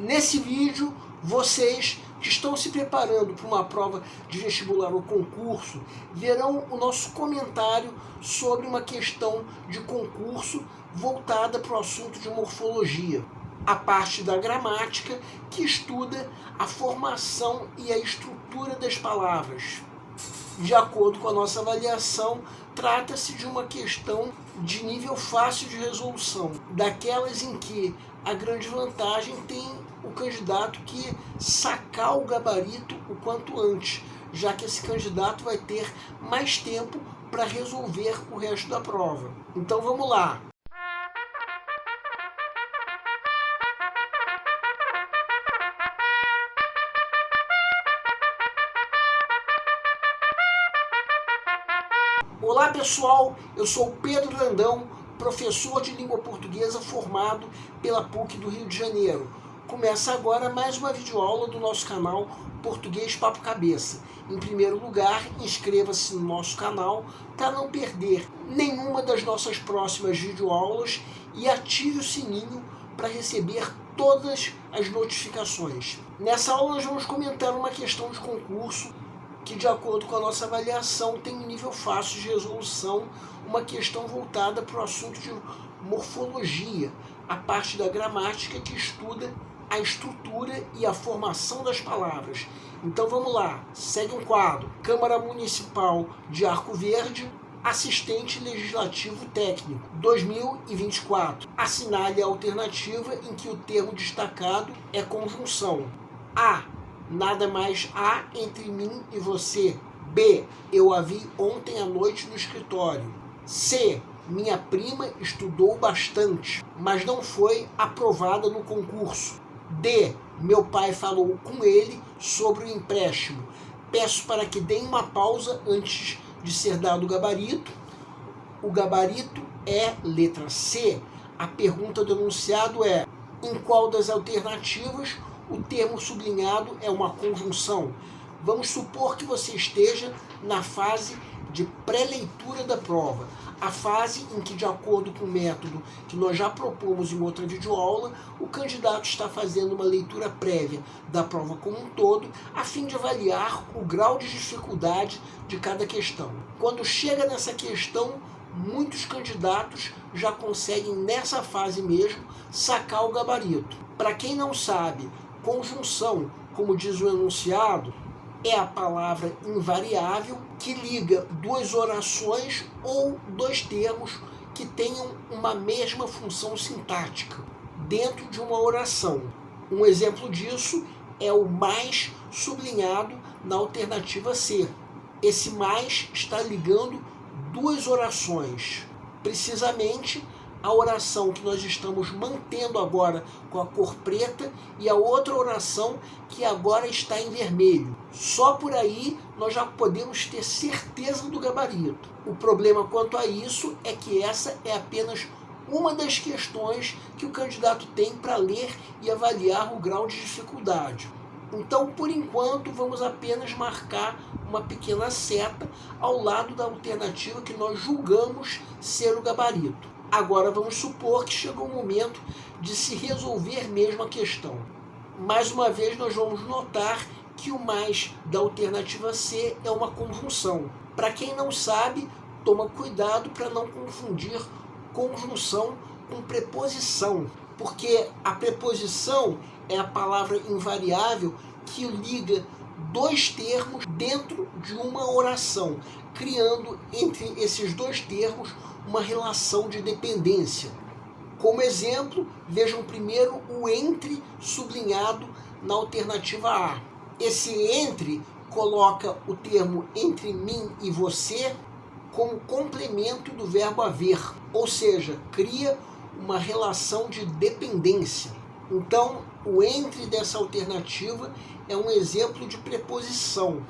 Nesse vídeo, vocês que estão se preparando para uma prova de vestibular ou concurso, verão o nosso comentário sobre uma questão de concurso voltada para o assunto de morfologia. A parte da gramática que estuda a formação e a estrutura das palavras. De acordo com a nossa avaliação, trata-se de uma questão de nível fácil de resolução, daquelas em que a grande vantagem tem o candidato que sacar o gabarito o quanto antes, já que esse candidato vai ter mais tempo para resolver o resto da prova. Então vamos lá! Olá pessoal, eu sou o Pedro Brandão, professor de língua portuguesa formado pela PUC do Rio de Janeiro. Começa agora mais uma videoaula do nosso canal Português Papo Cabeça. Em primeiro lugar, inscreva-se no nosso canal para não perder nenhuma das nossas próximas videoaulas e ative o sininho para receber todas as notificações. Nessa aula nós vamos comentar uma questão de concurso que, de acordo com a nossa avaliação, tem um nível fácil de resolução, uma questão voltada para o assunto de morfologia, a parte da gramática que estuda a estrutura e a formação das palavras. Então vamos lá, segue um quadro. Câmara Municipal de Arco Verde, Assistente Legislativo Técnico, 2024. Assinale a alternativa em que o termo destacado é conjunção. A. Nada mais há entre mim e você. B. Eu a vi ontem à noite no escritório. C. Minha prima estudou bastante, mas não foi aprovada no concurso. D. Meu pai falou com ele sobre o empréstimo. Peço para que deem uma pausa antes de ser dado o gabarito. O gabarito é letra C. A pergunta do enunciado é: em qual das alternativas o termo sublinhado é uma conjunção? Vamos supor que você esteja na fase de pré-leitura da prova, a fase em que, de acordo com o método que nós já propomos em outra videoaula, o candidato está fazendo uma leitura prévia da prova como um todo, a fim de avaliar o grau de dificuldade de cada questão. Quando chega nessa questão, muitos candidatos já conseguem, nessa fase mesmo, sacar o gabarito. Para quem não sabe, conjunção, como diz o enunciado, é a palavra invariável que liga duas orações ou dois termos que tenham uma mesma função sintática dentro de uma oração. Um exemplo disso é o mais sublinhado na alternativa C. Esse mais está ligando duas orações, precisamente a oração que nós estamos mantendo agora com a cor preta e a outra oração que agora está em vermelho. Só por aí nós já podemos ter certeza do gabarito. O problema quanto a isso é que essa é apenas uma das questões que o candidato tem para ler e avaliar o grau de dificuldade. Então, por enquanto, vamos apenas marcar uma pequena seta ao lado da alternativa que nós julgamos ser o gabarito. Agora vamos supor que chegou o momento de se resolver mesmo a questão. Mais uma vez nós vamos notar que o mais da alternativa C é uma conjunção. Para quem não sabe, toma cuidado para não confundir conjunção com preposição, porque a preposição é a palavra invariável que liga dois termos dentro de uma oração, criando entre esses dois termos uma relação de dependência. Como exemplo, vejam primeiro o entre sublinhado na alternativa A. Esse entre coloca o termo entre mim e você como complemento do verbo haver, ou seja, cria uma relação de dependência. Então, o entre dessa alternativa é um exemplo de preposição.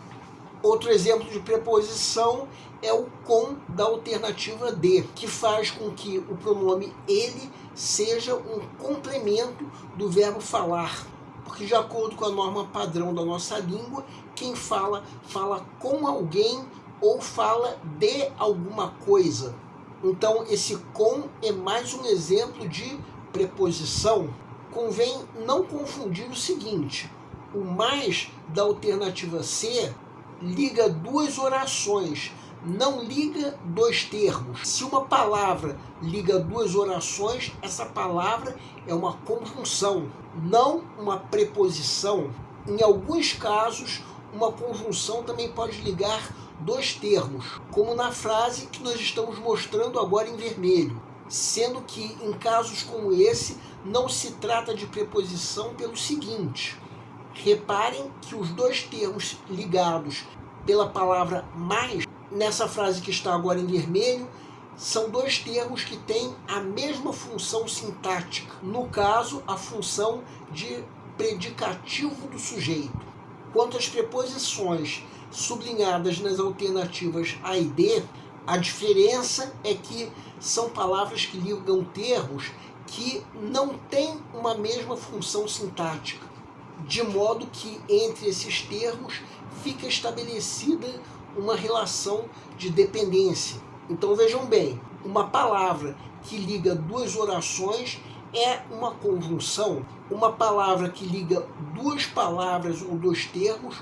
Outro exemplo de preposição é o com da alternativa D, que faz com que o pronome ele seja um complemento do verbo falar. Porque, de acordo com a norma padrão da nossa língua, quem fala, fala com alguém ou fala de alguma coisa. Então, esse com é mais um exemplo de preposição. convém não confundir o seguinte: o mais da alternativa C liga duas orações, não liga dois termos. Se uma palavra liga duas orações, essa palavra é uma conjunção, não uma preposição. Em alguns casos, uma conjunção também pode ligar dois termos, como na frase que nós estamos mostrando agora em vermelho, sendo que em casos como esse não se trata de preposição pelo seguinte: reparem que os dois termos ligados pela palavra mais, nessa frase que está agora em vermelho, são dois termos que têm a mesma função sintática, no caso, a função de predicativo do sujeito. Quanto às preposições sublinhadas nas alternativas A e D, a diferença é que são palavras que ligam termos que não têm uma mesma função sintática, de modo que entre esses termos fica estabelecida uma relação de dependência. Então vejam bem, uma palavra que liga duas orações é uma conjunção. Uma palavra que liga duas palavras ou dois termos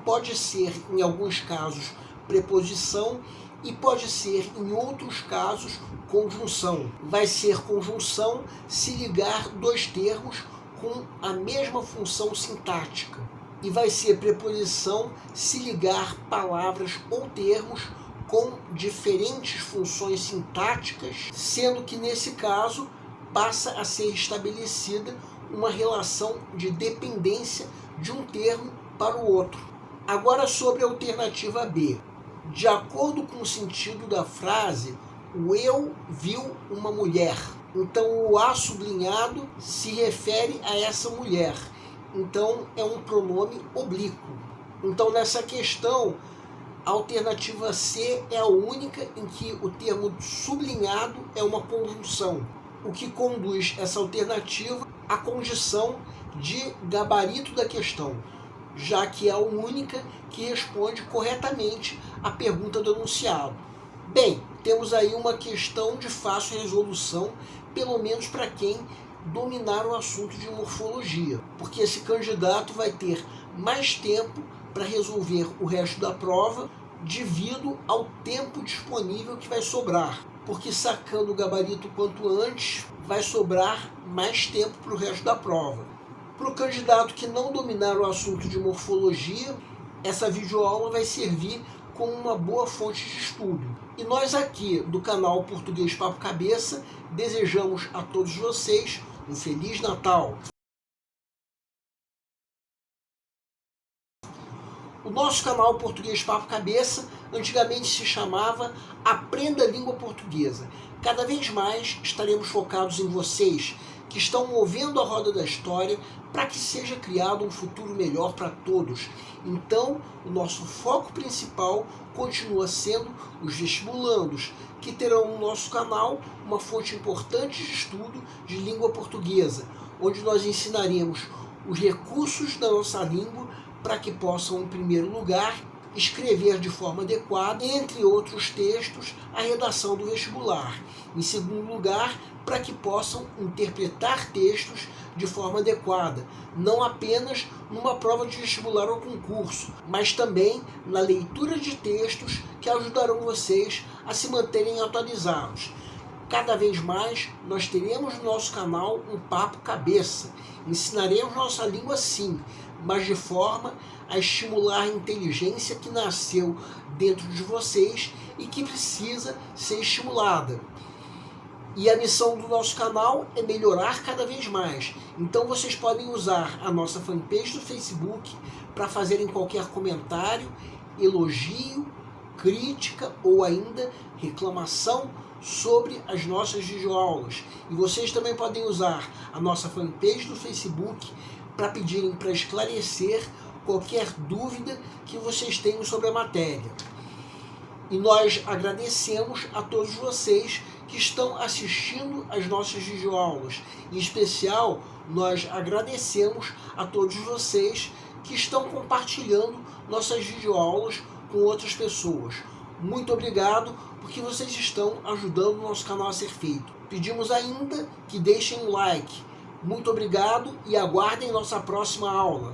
pode ser, em alguns casos, preposição e pode ser, em outros casos, conjunção. Vai ser conjunção se ligar dois termos com a mesma função sintática. E vai ser preposição se ligar palavras ou termos com diferentes funções sintáticas, sendo que nesse caso passa a ser estabelecida uma relação de dependência de um termo para o outro. Agora sobre a alternativa B. De acordo com o sentido da frase, o eu viu uma mulher. Então o A sublinhado se refere a essa mulher. Então é um pronome oblíquo. Então nessa questão, a alternativa C é a única em que o termo sublinhado é uma conjunção, o que conduz essa alternativa à condição de gabarito da questão, já que é a única que responde corretamente à pergunta do enunciado. Bem, temos aí uma questão de fácil resolução, pelo menos para quem dominar o assunto de morfologia, porque esse candidato vai ter mais tempo para resolver o resto da prova devido ao tempo disponível que vai sobrar, porque sacando o gabarito quanto antes vai sobrar mais tempo para o resto da prova. Para o candidato que não dominar o assunto de morfologia, essa videoaula vai servir como uma boa fonte de estudo. E nós aqui do canal Português Papo Cabeça desejamos a todos vocês um Feliz Natal. O nosso canal Português Papo Cabeça antigamente se chamava Aprenda a Língua Portuguesa. Cada vez mais estaremos focados em vocês que estão movendo a roda da história para que seja criado um futuro melhor para todos. Então, o nosso foco principal continua sendo os vestibulandos, que terão no nosso canal uma fonte importante de estudo de língua portuguesa, onde nós ensinaremos os recursos da nossa língua para que possam, em primeiro lugar, escrever de forma adequada, entre outros textos, a redação do vestibular. Em segundo lugar, para que possam interpretar textos de forma adequada, não apenas numa prova de vestibular ou concurso, mas também na leitura de textos que ajudarão vocês a se manterem atualizados. Cada vez mais nós teremos no nosso canal um papo cabeça. Ensinaremos nossa língua sim, mas de forma a estimular a inteligência que nasceu dentro de vocês e que precisa ser estimulada. E a missão do nosso canal é melhorar cada vez mais. Então vocês podem usar a nossa fanpage do Facebook para fazerem qualquer comentário, elogio, crítica ou ainda reclamação sobre as nossas videoaulas. E vocês também podem usar a nossa fanpage do Facebook para pedirem para esclarecer qualquer dúvida que vocês tenham sobre a matéria. E nós agradecemos a todos vocês que estão assistindo às nossas videoaulas. Em especial, nós agradecemos a todos vocês que estão compartilhando nossas videoaulas com outras pessoas. Muito obrigado, porque vocês estão ajudando o nosso canal a ser feito. Pedimos ainda que deixem um like, Muito obrigado e aguardem nossa próxima aula.